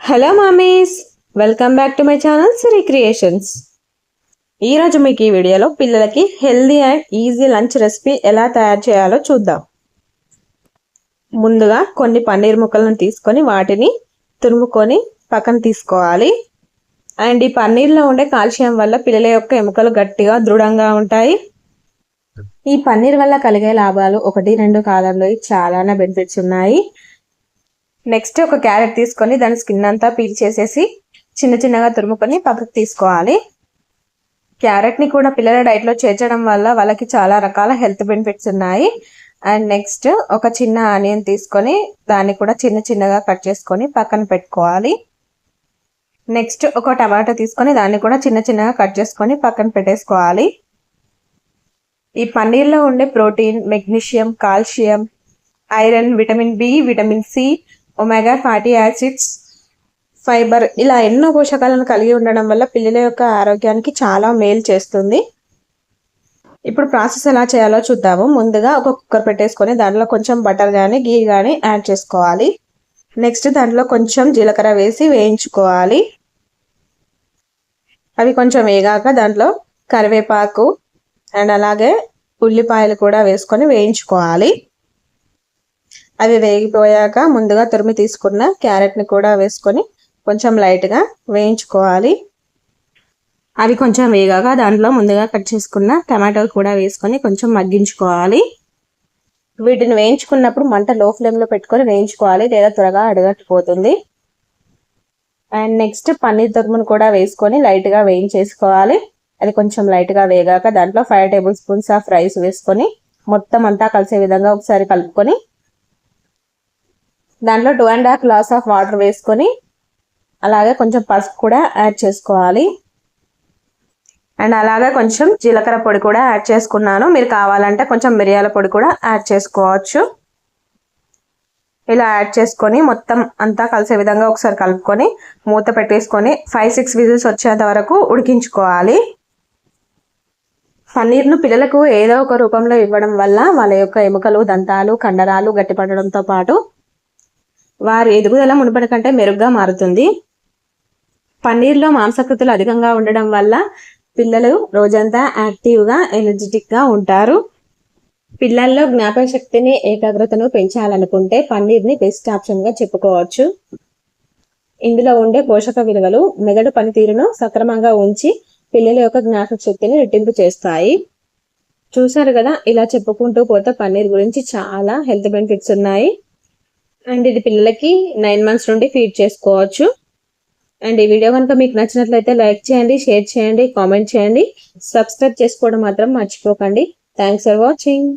Hello mummies, welcome back to my channel Siri creations. ఈరోజు మీకు ఈ వీడియోలో పిల్లలకి healthy and easy lunch recipe ఎలా తయారు చేయాలో చూద్దాం. ముందుగా కొన్ని పన్నీర్ ముక్కలను తీసుకొని వాటిని తురుముకొని పక్కన తీసుకోవాలి. అండ్ ఈ పన్నీర్లో ఉండే కాల్షియం వల్ల పిల్లల యొక్క ఎముకలు గట్టిగా దృఢంగా ఉంటాయి. ఈ పన్నీర్ వల్ల కలిగే లాభాలు 1-2 కాలంలో చాలానే బెనిఫిట్స్ ఉన్నాయి. నెక్స్ట్ ఒక క్యారెట్ తీసుకొని దాని స్కిన్ అంతా పీల్ చేసేసి చిన్న చిన్నగా తురుముకొని పక్కకు తీసుకోవాలి. క్యారెట్ని కూడా పిల్లల డైట్లో చేర్చడం వల్ల వాళ్ళకి చాలా రకాల హెల్త్ బెనిఫిట్స్ ఉన్నాయి. అండ్ నెక్స్ట్ ఒక చిన్న ఆనియన్ తీసుకొని దాన్ని కూడా చిన్న చిన్నగా కట్ చేసుకొని పక్కన పెట్టుకోవాలి. నెక్స్ట్ ఒక టమాటో తీసుకొని దాన్ని కూడా చిన్న చిన్నగా కట్ చేసుకొని పక్కన పెట్టేసుకోవాలి. ఈ పన్నీర్లో ఉండే protein, magnesium, calcium, iron, vitamin B, vitamin C, omega fatty acids, fibre ఇలా ఎన్నో పోషకాలను కలిగి ఉండడం వల్ల పిల్లల యొక్క ఆరోగ్యానికి చాలా మేలు చేస్తుంది. ఇప్పుడు ప్రాసెస్ ఎలా చేయాలో చూద్దాము. ముందుగా ఒక కుక్కర్ పెట్టేసుకొని దాంట్లో కొంచెం బటర్ కానీ గీ కానీ యాడ్ చేసుకోవాలి. నెక్స్ట్ దాంట్లో కొంచెం జీలకర్ర వేసి వేయించుకోవాలి. అవి కొంచెం వేగాక దాంట్లో కరివేపాకు అండ్ అలాగే ఉల్లిపాయలు కూడా వేసుకొని వేయించుకోవాలి. అవి వేగిపోయాక ముందుగా తురిమి తీసుకున్న క్యారెట్ని కూడా వేసుకొని కొంచెం లైట్గా వేయించుకోవాలి. అవి కొంచెం వేగాక దాంట్లో ముందుగా కట్ చేసుకున్న టమాటో కూడా వేసుకొని కొంచెం మగ్గించుకోవాలి. వీటిని వేయించుకున్నప్పుడు మంట లో ఫ్లేమ్లో పెట్టుకొని వేయించుకోవాలి, లేదా త్వరగా అడగట్టుపోతుంది. అండ్ నెక్స్ట్ పన్నీర్ తురుమును కూడా వేసుకొని లైట్గా వేయించేసుకోవాలి. అది కొంచెం లైట్గా వేగాక దాంట్లో 5 టేబుల్ స్పూన్స్ ఆఫ్ రైస్ వేసుకొని మొత్తం అంతా కలిసే విధంగా ఒకసారి కలుపుకొని దాంట్లో 2.5 గ్లాస్ ఆఫ్ వాటర్ వేసుకొని అలాగే కొంచెం పసుపు కూడా యాడ్ చేసుకోవాలి. అండ్ అలాగే కొంచెం జీలకర్ర పొడి కూడా యాడ్ చేసుకున్నాను. మీరు కావాలంటే కొంచెం మిరియాల పొడి కూడా యాడ్ చేసుకోవచ్చు. ఇలా యాడ్ చేసుకొని మొత్తం అంతా కలిసే విధంగా ఒకసారి కలుపుకొని మూత పెట్టేసుకొని 5-6 విజిల్స్ వచ్చేంత వరకు ఉడికించుకోవాలి. పన్నీర్ను పిల్లలకు ఏదో ఒక రూపంలో ఇవ్వడం వల్ల వాళ్ళ యొక్క ఎముకలు, దంతాలు, కండరాలు గట్టిపడడంతో పాటు వారి ఎదుగుదల మునుపటి కంటే మెరుగ్గా మారుతుంది. పన్నీర్లో మాంసకృతులు అధికంగా ఉండడం వల్ల పిల్లలు రోజంతా యాక్టివ్గా, ఎనర్జెటిక్గా ఉంటారు. పిల్లల్లో జ్ఞాపక శక్తిని, ఏకాగ్రతను పెంచాలనుకుంటే పన్నీర్ని బెస్ట్ ఆప్షన్గా చెప్పుకోవచ్చు. ఇందులో ఉండే పోషక విలువలు మెదడు పనితీరును సక్రమంగా ఉంచి పిల్లల యొక్క జ్ఞాపక శక్తిని రెట్టింపు చేస్తాయి. చూసారు కదా, ఇలా చెప్పుకుంటూ పోతే పన్నీర్ గురించి చాలా హెల్త్ బెనిఫిట్స్ ఉన్నాయి. అండ్ ఇది పిల్లలకి 9 months నుండి ఫీడ్ చేసుకోవచ్చు. అండ్ ఈ వీడియో కనుక మీకు నచ్చినట్లయితే లైక్ చేయండి, షేర్ చేయండి, కామెంట్ చేయండి. సబ్స్క్రైబ్ చేసుకోవడం మాత్రం మర్చిపోకండి. Thanks for watching.